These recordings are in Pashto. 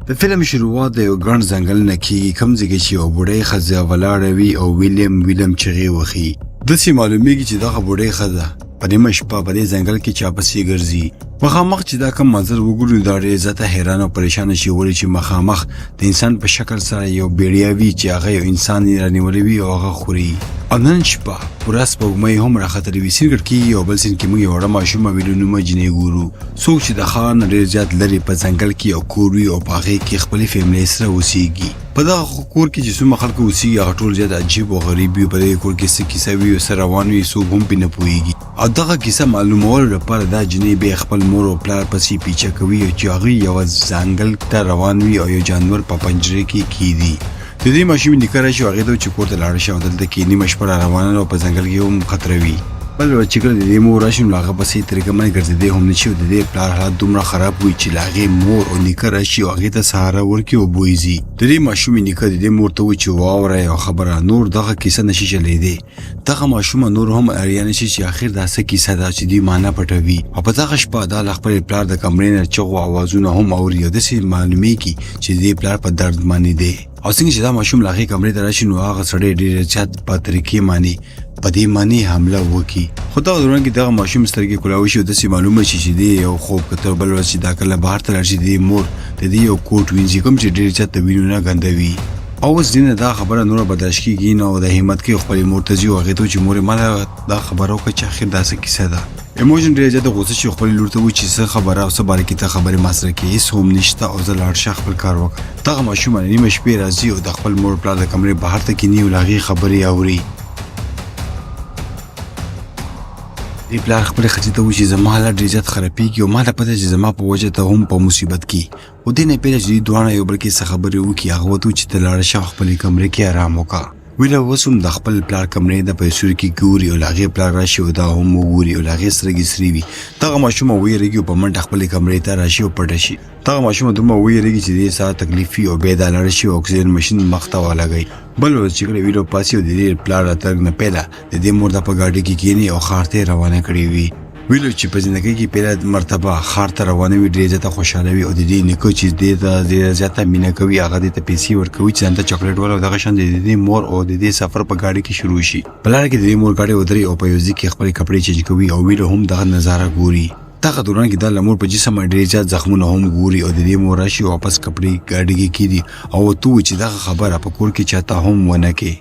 د فلم شروعات د یو ګڼ ځنګل نه کیږي کوم ځای کې چې یو بوډۍ ښځه ولاړه وي او ویلیم چغې وهي. داسې معلومیږي چې دغه بوډۍ ښځه په نیمه شپه په دې ځنګل کې چاپسې ګرځي. مخامخ چې دا کوم منظر وګورو دا ډېر زیاته حیران او پریشانه شي ولې چې مخامخ د انسان په شکل سره یو بیړیا وي چې هغه یو انسان یې رانیولی وي او هغه خوري. او نن شپه پوره سپوږمۍ هم راختلې وي. سیند کېږي او بل سیند کې موږ یو وړه ماشومه ویلونومه جینۍ ګورو څوک چې د ښار نه ډېر زیات لرې په ځنګل کې یو کور وي او په هغې کې خپلې فیملۍ سره اوسېږي. په دغه کور کې چې څومره خلکو اوسېږي هغه ټول زیات عجیب او غریب وي. په دې کور کې څه کیسه وي او څه روان وي څوک هم پرې نه پوهېږي. او دغه کیسه معلومولو لپاره دا جینۍ بیا خپل مور او پلار پسې پیچه کوي چې هغوی یوه ځنګل ته روان وي او یو جانور په پنجرې کې کیدي. د دې ماشومې نیکه راشي او هغې ته چې کور ته لاړه شي او دلته کې نیمه شپه را روانه او په ځنګل کې هم خطره وي. بل چې کله د دې مور راشي نو هغه پسې طریقه باندې ګرځېدی هم نه شي او د دې پلار حالت دومره خراب وي چې له هغې مور او نیکه راشي او هغې ته سهاره ورکړي او بویځي. د دې ماشومې نیکه د دې مور ته وایي چې واوره یوه خبره نور دغه کیسه نشي چلېدی. دغه ماشومه نور هم اړیا نه شي چې آخر دا څه کیسه ده چې دوی معنا پټوي. او په دغه شپه دا له خپل پلار د کمرې نه چغو اوازونه هم اوري او داسې معلومیږي چې د دې پلار په درد باندې دی. او څنګه چې دا ماشوم له هغې کمرې ته راشي نو هغه سړی ډېر زیات په طریقې باندې په دې باندې حمله وکړي. خو دغه دوران کې دغه ماشوم سترګې کولاوي شي او داسې معلومه شي چې دی یو خوب کتل بل ورځ چې دا کله بهر ته لاړ شي د دې مور د دې یو کوټ وینځي کوم چې ډېر زیات د وینو نه ګنده وي. او اوس دې نه دا خبره نوره برداشت کېږي نه او د همت کې خپلې مور ته ځي او هغې ته وایي چې مورې ما دا خبره وکړه چې اخر دا څه کیسه ده. ایموجن ډېر زیاته غوسه شي او خپلې لور ته وایي چې څه خبره او څه باره کې ته خبرې ما سره کوې هېڅ هم نشته او زه لاړ شه خپل کار وکړه. دغه ماشوم نیمه شپې راځي او د خپل مور پلار د کمرې بهر ته کښېني او له هغې خبرې اوري. دې پلار خپلې ښځې ته وایي چې زما حالت ډېر زیات خرابېږي او ما ته پته چې زما په وجه ته هم په مصیبت کې. خو دې نه پهله چې دوی دواړه یو بل کې څه خبرې وکړي هغه ورته وایي چې ته لاړه شه او خپلې کمرې کې ارام وکړه. ویله اوس هم د خپل پلار کمرې د پیسو کې ګوري او له هغې پلار راشي او دا هم وګوري او له هغې سترګې سرې وي. دغه ماشومه ویرېږي او په منډه خپلې کمرې ته راشي او پټه شي. دغه ماشومه دومره ویرېږي چې دې ساعت تکلیف وي او بیا دا لاړه شي او اکسیجن مشین مخ ته ولګوي. بل ورځ چې کله ویلو پاسي او د دې پلار راتګ نه پهله د دې مور ته په ګاډۍ کې کښېني او ښار ته یې روانه کړې وي. ویلو چې په زندګۍ کې پهله مرتبه ښار ته روانه وي ډېر زیاته خوشحاله وي او د دې نیکه چې دې ته ډېره زیاته مینه کوي هغه دې ته پیسې ورکوي چې ځان ته چاکلیټ ول او دغه شان د دې مور او د دې سفر په ګاډۍ کې شروع شي. په لاره کې د دې مور ګاډۍ ودري او په یو ځای کې خپلې کپړې چینج کوي او ویلو هم دغه نظاره ګوري. دغه دوران کې دا له مور په جسم ډېر زیات زخمونه هم ګوري او د دې مور راشي واپس کپړې ګاډۍ کې کېږدي او ورته وایي چې دغه خبره په کور کې چاته هم ونه کړې.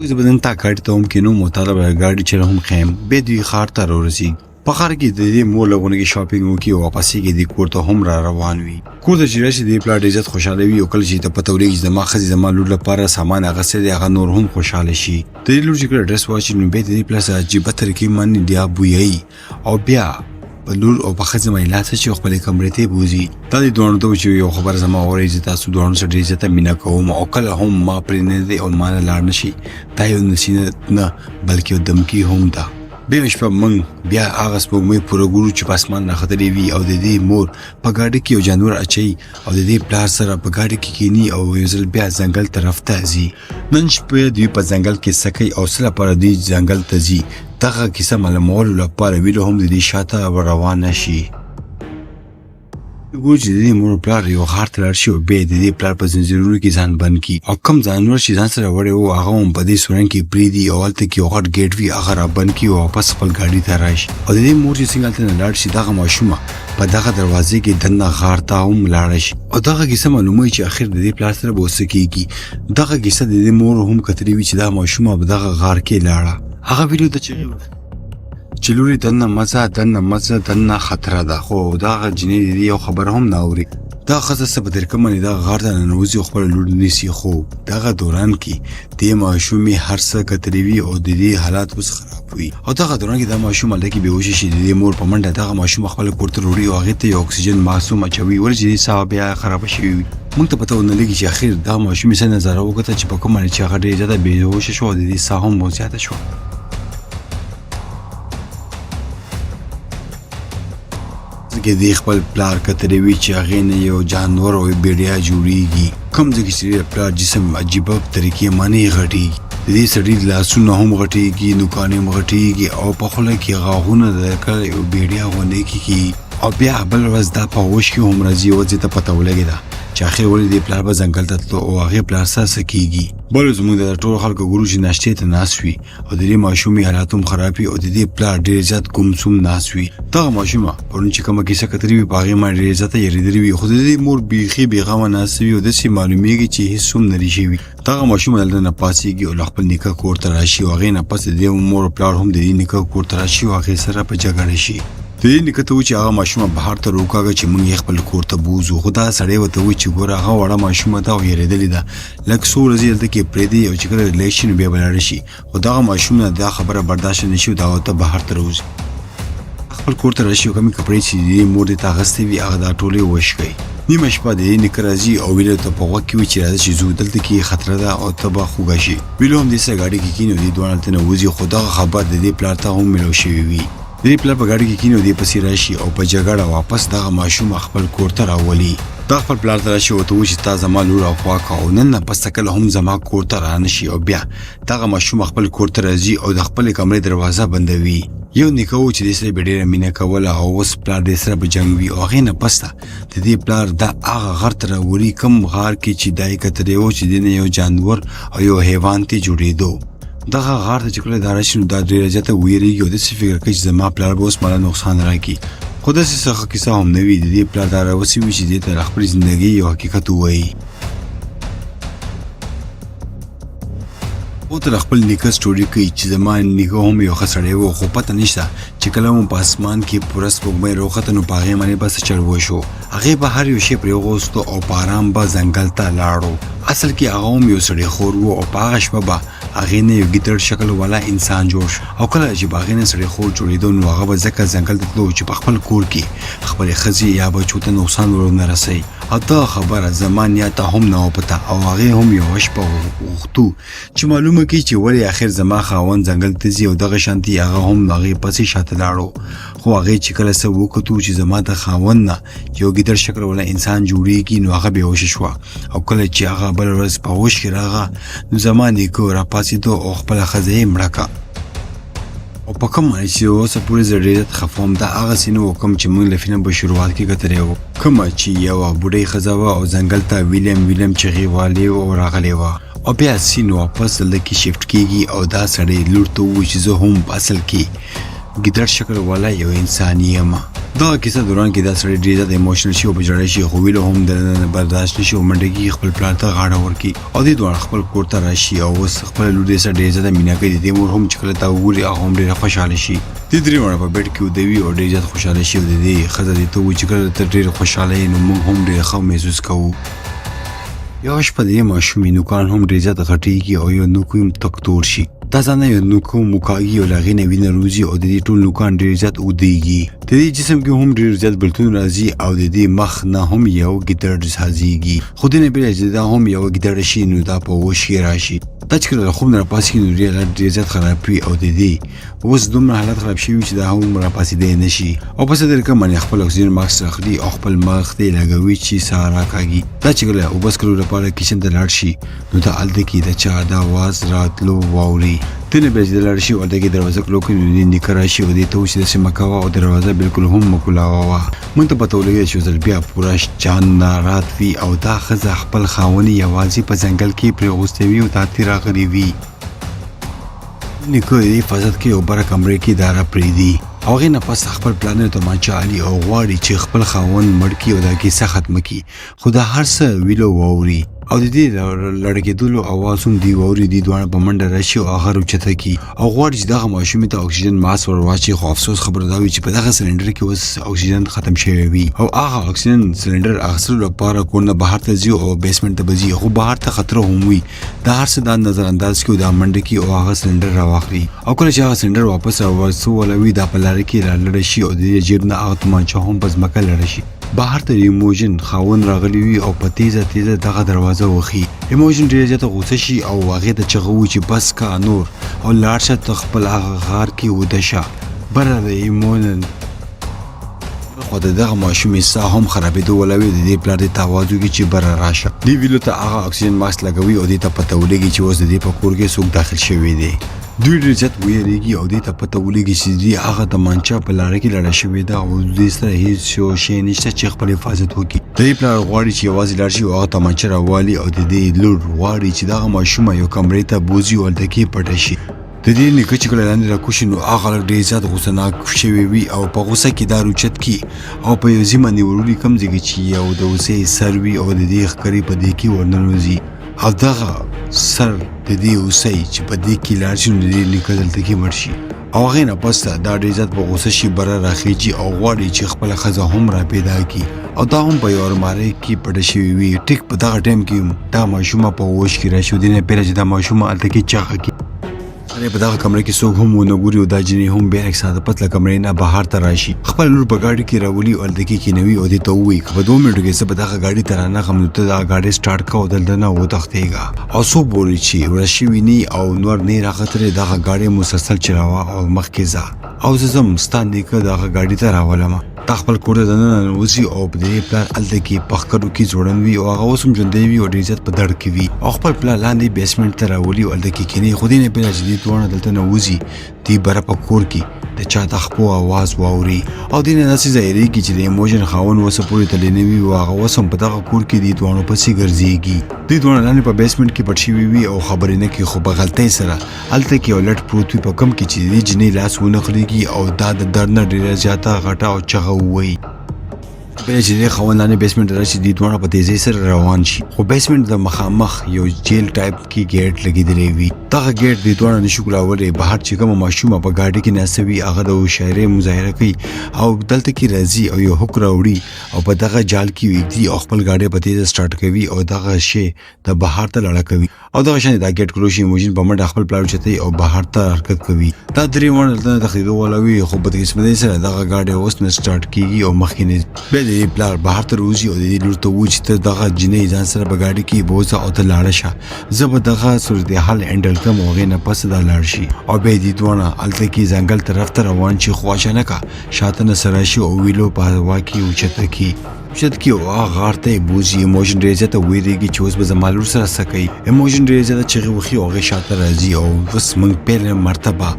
زه به نن تا ګاډي ته هم کښېنوم او تا ته به ګاډي چیرې هم ښیم بیا دوی ښار ته راورسېږي. په ښار کې د دې مور لغونه کې شاپینګ وکړي او واپسېږي دې کور ته هم را روان وي. کور ته چې راشي د دې پلار ډېر زیات خوشحاله وي او کله چې ته پته ولګي چې زما ښځې زما لور لپاره سامان اخیستی دی هغه نور هم خوشحاله شي. د دې لور چې کله ډرس واچي نو بیا د دې پلار سره عجیبه طریقې باندې بیا بویوي او بیا په لور او په ښځې باندې لاس اچوي او خپلې کمرې ته یې بوځي. دا دې دواړو ته وایي چې یو خبره زما واورئ زه تاسو دواړو سره ډېر زیاته مینه کوم او کله هم ما پرې نه دی او ما نه لاړ نه شي. دا یو نصیحت نه بلکې یو دمکي هم ده. بیا شپه موږ بیا هغه سپوږمۍ پوره ګورو چې په اسمان راختلې وي او د دې مور په ګاډۍ کې یو جانور اچوي او د دې پلار سره په ګاډۍ کې کښېني او یو ځل بیا ځنګل طرف ته ځي. نن شپه دوی په ځنګل کې څه کوي او څه لپاره دوی ځنګل ته ځي دغه کیسه معلومولو لپاره ویلو هم د دې شاته روان نه شي. ګورو چې د دې مور پلار یو ښار ته لاړ شي او بیا د دې پلار په زنځیرونو کې ځان بند کړي او کوم ځانور چې ځان سره وړی و هغه هم په دې سورنګ کې پرېږدي او هلته کې یو غټ ګیټ وي هغه را بند کړي او واپس خپل ګاډي ته راشي. او د دې مور چې څنګه هلته نه لاړ شي دغه ماشومه په دغه دروازې کې دننه غار ته هم لاړه شي او دغه کیسه معلوموي چې اخر د دې پلار سره به څه کېږي. دغه کیسه د دې مور هم کتلې وي چې دا ماشومه په دغه غار کې لاړه. هغه ویلو ته چې لورې دننه مزه دننه خطره ده. خو دغه جینۍ د دې یو خبره هم نه اوري. دا ښځه څه په طریقه باندې دغه غار ته ننوځي او خپله لور نیسي. خو دغه دوران کې دې ماشومې هر څه کتلې وي او د دې حالات اوس خراب وي. او دغه دوران کې دا ماشوم هلته کې بېهوشه شي. د دې مور په منډه دغه ماشوم خپله کور ته وړي او هغې ته یو اکسیجن ماسوم اچوي ولې چې دې ساه بیا خرابه شوې وي. موږ ته پته ونه لګي چې اخر دا ماشوم یې څه نظاره وکړه چې په کوم باندې چې هغه ډېر زیاته بېهوشه شوه او د دې ساه هم زیاته شوه. کې دې خپل پلار کتلې وي چې هغې نه یو جانور او بیړیا جوړېږي. کوم ځای کې چې د پلار جسم عجیبه طریقې باندې غټېږي. د دې سړي لاسونه هم غټېږي، نوکان هم غټېږي او په خوله کې غاښونه د کله یو بیړیا غوندې کېږي. او بیا بل ورځ دا په هوش کې هم راځي او ځې ته پته ولګېده چې اخر ولې دې پلار به ځنګل ته تلو او هغې پلار سره څه کېږي. بل ورځ موږ د ټولو خلکو ګورو چې ناشتې ته ناست وي او د دې ماشومې حالات هم خراب وي او د دې پلار ډېر زیات ګمسوم ناست وي. دغه ماشومه پرون چې کومه کیسه کتلې وي په هغې باندې ډېر زیاته یېرېدلې وي خو د دې مور بیخي بېغمه ناسته وي او داسې معلومېږي چې هېڅ هم نه دي شوي. دغه ماشومه دلته نه پاڅېږي او له خپل نیکه کور ته راشي او هغې نه پس د دې مور او پلار هم د دې نیکه کور ته راشي او هغې سره په جګړه شي. د دې نیکه ته و چې هغه ماشومه بهر ته روکاږه چې موږ یې خپل کور ته بوځو خو دا سړی ورته و چې ګوره هغه وړه ماشومه ده او یېرېدلې ده لږ څو ورځې هلته کې پرېږدي او چې کله ریلیکس شي نو بیا به لاړه شي خو دغه ماشوم نه دا خبره برداشت نه شي او دا ورته بهر ته راوځي خپل کور ته راشي او کومې کپړې چې د دې مور دې ته اغوستې وي هغه دا ټولې وش کوي. نیمه شپه د دې نیکه راځي او ویلو ته په غوږ کې وي چې راځه چې ځو دلته کې خطره ده او ته به خوږه شي. ویلو هم دې سره ګاډي کې کښېني او دې دواړه هلته نه وځي خو دغه خبر د دې پلار ته هم میلاو شوی وي. د دې پلار په ګاډي کې کښېني او دې پسې راشي او په جګړه واپس دغه ماشوم خپل کور ته راولي. دا خپل پلار ته راشي او ورته وایي چې تا زما لور او خوا که او نن نه پس ته کله هم زما کور ته رانه شي او بیا دغه ماشوم خپل کور ته راځي او د خپلې کمرې دروازه بندوي. یو نیکه و چې دې سره به ډېره مینه کوله او اوس پلار دې سره به جنګ وي او هغې نه پس ته د دې پلار دا هغه غر ته راولي کوم غار کې چې دا یې کتلی و چې دې نه یو جانور او یو حیوان ته جوړېدو. دغه غار ته چې کله دا راشي نو دا ډېره زیاته ویرېږي او داسې فکر کوي چې زما پلار به اوس ماله نقصان راکړي خو داسې څه کیسه هم نه وي. د دې پلار دا راوسي وي چې دې ته د خپلې زندګۍ یو حقیقت ووایي. او ته خپل نیکه سټوري کوي چې زما نیکه هم یو ښه سړی و خو پته نشته چې کله مو په اسمان کې پوره سپوږمۍ راوخته نو په هغې باندې به څه چل وشو. هغې به هر یو شی پرېوغوستو او په ارام به ځنګل ته لاړو. اصل کې هغه هم یو سړی خور و او په هغه شپه به هغې نه یو ګیدړ شکل والا انسان جوړ شو او کله چې به هغې نه سړی خور جوړېدو نو هغه به ځکه ځنګل ته تلو چې په خپل کور کې خپلې ښځې یا بچو ته نقصان ورونه رسوي. او دا خبره زما نیا ته هم نه وه پته او هغې هم یوه شپه غوښتو چې معلومه کړي چې ولې اخر زما خاوند ځنګل ته ځي او دغه شانتي هغه هم هغې پسې شاته لاړو. خو هغې چې کله څه وکتو چې زما د خاوند نه یو ګیدړ شکل والا انسان جوړېږي نو هغه بېهوشه شوه او کله چې هغه بله ورځ په هوش کې راغه نو زما نیکه راپاڅېدو او خپله ښځه یې مړه کړه. او په کوم معنی چې اوسه پورې زه ډېر زیات خفه وم دا هغسې نه و کوم چې موږ له فلم په شروعات کې کتلی و کومه چې یوه بوډۍ ښځه وه او ځنګل ته ویلیم چغې والې او راغلی وه او بیا سین واپس دلته کې شفټ کېږي او دا سړی لور ته ووایي چې زه هم په اصل کې ګیدړ شکل والا یو انسان یم. دغه کیسه دوران کې دا سړی ډېر زیات ایموشنل شي او په ژړا شي خو ویلو هم د برداشت نه شي او منډه کېږي خپل پلار ته غاړه ورکړي او دې دواړه خپل کور ته راشي او اوس خپله لور دې سره ډېر زیاته مینه کوي. د دې مور هم چې کله تا وګوري هغه هم ډېره خوشحاله شي. دې درې واړه په بیډ کې ودوي او ډېر زیات خوشحاله شي او د دې ښځه دې ته وایي چې کله ته ډېر خوشحاله یې نو موږ هم ډېر ښه محسوس کوو. یوه شپه د دې ماشومې نوکان هم ډېر زیات غټېږي او یو نوک هم تک تور شي. دا ځانه یو نوک موکاږي او له هغې نه وینه روځي او د دې ټول نوکان ډېر زیات اوږدېږي. د دې جسم کې هم ډېر زیات بلتون راځي او د دې مخ نه هم یو ګیدړ حاځېږي خو دې نه بېله چې دا هم یوه ګیدړه شي نو دا په هوش کې راشي. دا چې کله له خوب نه راپاڅېږي نو ډېر حالت ډېر زیات خراب وي او د دې اوس دومره حالت خراب شوي وي چې دا هم راپاڅېدی نه شي او په څه طریقه باندې خپل اکسیجن ماسک اخلي او خپل مخ ته یې لګوي چې ساه راکاږي. دا چې کله اوبه څښلو لپاره کچن ته لاړ شي نو دا هلته کې د چا د اواز راتلو واوري. ته نه بیا چې د لاړ شي او هلته کې دروازه کلو کړي نو دې نیکه راشي او دې ته وایي چې داسې مه کوه او دروازه بالکل هم مه کولاوه. موږ ته پته ولګېده چې ځل بیا پوره چاند رات وي او دا ښځه خپل خاوند یوازې په ځنګل کې پرېغوستی وي او تاتی راغلی وي. نیکه د دې حفاظت کې یو بره کمرې کې داره پرېږدي او هغې نه پس خپل پلانونه تومانچه علي او غواړي چې خپل خاوند مړ کړي او دا کیسه ختمه کړي خو دا هر څه ویلو واوري او د دې لړکېدلو اواز هم دوی واوري. دوی دواړه په منډه راشي او هغه راوچته کړي او غواړي چې دغه ماشومې ته اکسیجن ماسک ور واچوي خو افسوس خبره دا وي چې په دغه سلنډر کې اوس اکسیجن ختم شوی وي او هغه اکسیجن سلنډر اخیستلو لپاره کور نه بهر ته ځي او بیسمنټ ته به ځي خو بهر ته خطره هم وي. دا هر څه دا نظر انداز کړي او دا منډه کړي او هغه سلنډر راواخلي او کله چې هغه سلنډر واپس راوړي دا په لاره کې رالړه شي او د دې جیب نه هغه تومانچه هم په ځمکه لړه شي. بهر ته ایموجن خاوند راغلی وي او په تیزه دغه دروازه وخي. ایموجن ډېر زیاته غوسه شي او هغې ته چغه ووایي چې بس که نور او لاړ شه ته خپل هغه غار کې وده شه. بره د ایموجن خو د دغه ماشومې ساه هم خرابېدو ولوي. د دې پلار دې ته اواز وکړي چې بره راشه. دې ویلو ته هغه اکسیجن ماسک لګوي او دې ته پته ولګي چې اوس د دې په کور کې څوک داخل شوی دی. دوی ډېر زیات ویریږي او دې ته پته ولګي چې دوی هغه تمانچه په لاره کې لړه شوې ده او دوی سره هیڅ یو شی نشته چې خپل حفاظت وکړي. د دې پلار غواړي چې یوازې لاړ شي او هغه تمانچه راوالي او د دې لور غواړي چې دغه ماشومه یو کمرې ته بوځي او هلته کې پټه شي. د دې نیکه چې کله لاندې راکوشي نو هغه خلک ډېر زیات غوسهناک شوي وي او په غوسه کې دا روچت کي او په یو ځای باندې ورولي کوم ځای کې چې یو د هوسۍ سر وي او د دې ښکرې په دې کې ورننوځي او دغه سر د دې هوسۍ چې په دې کې لاړ شي نو د دې نیکه دلته کې مړ شي او هغې نه پس دا ډېر زیات په غوسه شي بره راخیجي او غواړي چې خپله ښځه هم را پیدا کړي او دا هم په یو المارۍ کې پټه شوې وي. ټیک په دغه ټایم کې دا ماشومه په هوش کې راشي او دې نه پهله چې دا ماشومه هلته کې چغه کړي په دغه کمره کې څوک هم ونه ګوري او دا جنې هم بیا یک ساعته پس له کمرې نه بهر ته راشي خپل لور په ګاډي کې راولي او هلته کې کېنوي او دې ته ووایي که په 2 منټو کې زه به دغه ګاډي ته رانغلم نو ته دغه ګاډي سټارټ کړه او دلته نه وتښتېږه او څوک بولي چې ورځ شوي نه او نور نه یې راختلی دغه ګاډی مسلسل چلاوه او مخکې ځه او زه ځم ستا نیکه دغه ګاډي ته راولمه. دا خپل کور ته دننه ننوځي او په دې پلار هلته کې په ښکرو کې ځوړند وي او هغه اوس هم ژوندی وي او ډېر زیات په درد کې وي او خپل پلار لاندې بیسمنټ ته راولي او هلته کې کښېني خو دې نه پهله چې دې دواړه دلته نه وځي دوی بره په کور کې د چا د خپو اواز واوري او دې نه داسې ظاهرېږي چې د ایموژن خاوند اوسه پورې تللی نه وي او هغه اوس هم په دغه کور کې دې دواړو پسې ګرځېږي. دوی دواړه لاندې په بیسمنټ کې پټ شوي وي او خبرې نه کوي خو په غلطۍ سره هلته کې یو لټ پروت وي په کوم کې چې د دې جنۍ لاس ونه خرېږي او دا د درد نه ډېره زیاته غټه او چغه ووایي. بیا چې دې خاوند لاندې بیسمنټ ته راشي دوی دواړه په تیزۍ سره روان شي خو بیسمنټ د مخامخ یو جیل ټایپ کې ګیټ لګېدلی وي. دغه ګیټ دوی دواړه نشي کولاولی. بهر چې کومه ماشومه په ګاډي کې ناسته وي هغه د هوښیارۍ مظاهره کوي او دلته کې راځي او یو هوک راوړي او په دغه جال کې ویږدي او خپل ګاډی په تیزه سټارټ کوي او دغه شی د بهر ته لاړه کوي او دغه شان دا ګیټ کلوز شي. ایموجن په منډه خپل پلار اوچتوي او بهر ته حرکت کوي. دا درې واړه دلته نه تښتېدو والا وي خو بدقسمتۍ سره دغه ګاډی اوس نه سټارټ کېږي او مخکې نه بیا د دې پلار بهر ته روزي او د دې لور ته وایي چې ته دغه جنۍ ځان سره په ګاډي کې بوځه او ته لاړه شه زه به دغه صورتحال هینډل کړم او هغې نه پس دا لاړ شي او بیا یې دې دواړه هلته کې ځنګل طرف ته روان شي خو اچانکه شاته نه سره شي او ویلو په هوا کې اوچته کړي شد کې او هغه غار ته یې بوځي. ایموژن ډېر زیاته ویرېږي چې اوس به زما لور سره څه کوي. ایموژن ډېر زیاته چغې وهي او هغې شاته راځي او اوس موږ پیله مرتبه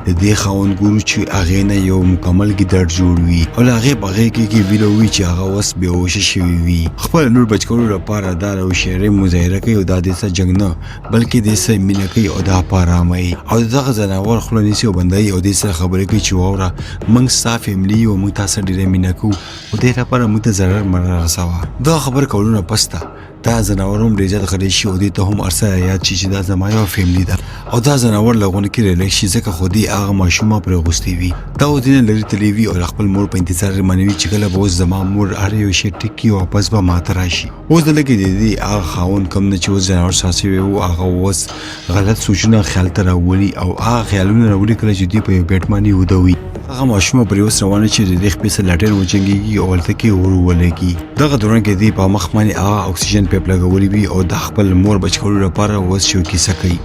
د دې خاوند ګورو چې هغې نه یو مکمل ګیدړ جوړ وي او له هغې په غېږ کې ویله وي چې هغه اوس بېهوشه شوي وي. خپله لور بچ کولو لپاره دا د هوښیارۍ مظاهره کوي او دا دې څه جنګ نه بلکې دې څه مینه کوي او دا په ارامۍ او د دغه ځناور خوله نیسي او بندوي او دې سره خبرې کوي چې واوره موږ ستا فیملي یو موږ تا سره ډېره مینه کوو خو دې لپاره موږ ته ضرر مه رسوه. دا خبر کولونه پس ته دا ځناور هم ډېر زیات غلی شي او دې ته هم هر څه یاد شي چې دا زما یوه فیملي ده او دا ځناور له غونډې کې ریلیکس شي ځکه خو دې هغه ماشومه پرې اغوستې وي. دا اوس دې نه لرې تللی وي او له خپل مور په انتظار روانوي چې کله به اوس زما مور هر یو شی ټیک کړي او واپس به ما ته راشي. اوس دلته کې د دې هغه خاوند کوم نه چې اوس ځناور ساه شوی و هغه اوس غلط سوچونه خیال ته راولي او هغه خیالونه راولي کله چې دوی په یو بیټ باندې ویده وي. هغه ماشومه پرې اوس روانه چې د دې خپې سره لاټین وجنګېږي او هلته کې اور ولګي. دغه دوران کې دوی په مخ باندې هغه اکسیجن پیپ لګولی وي او د خپل مور بچ کولو لپاره اوس یو کیسه کوي.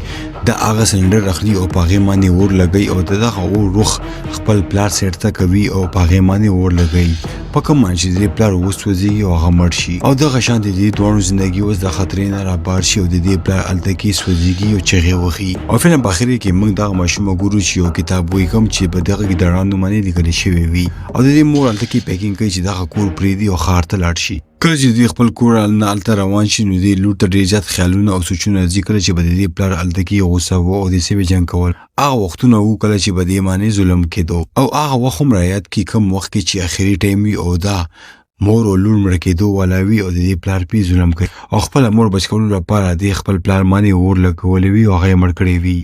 د هغه سلنډر اخلي او په هغې باندې اور لګوي او د دغه اور رخ خپل پلار سیټ ته کوي او په هغې باندې اور لګوي په کوم باندې چې د دې پلار وسوځېږي او هغه مړ شي او دغه شان د دې دواړو زندګي اوس د خطرې نه رابار شي او د دې پلار هلته کې سوځېږي او چغې وهي. او فلم په اخر کې موږ دغه ماشومه ګورو چې یو کتاب وایي کوم چې په دغه ګیدړانو باندې لیکل شوی وي او د دې مور هلته کې پیکینګ کوي چې دغه کور پرېږدي او ښار ته لاړ شي. کله چې دوی خپل کور نه هلته روان شي نو دې لور ته ډېر زیات خیالونه او سوچونه راځي کله چې به د دې پلار هلته کې غوسه و او دې سې جنګ کول. هغه وختونه وو کله چې به دې باندې ظلم کېدو او هغه وخت هم رایاد کړي کوم وخت کې چې اخري ټایم وي او دا مور او لور مړه کېدو والا وي او د دې پلار پې ظلم کوي او خپله مور بچ کولو لپاره دې خپل پلار باندې اور لګولی وي او هغه یې مړ کړی وي.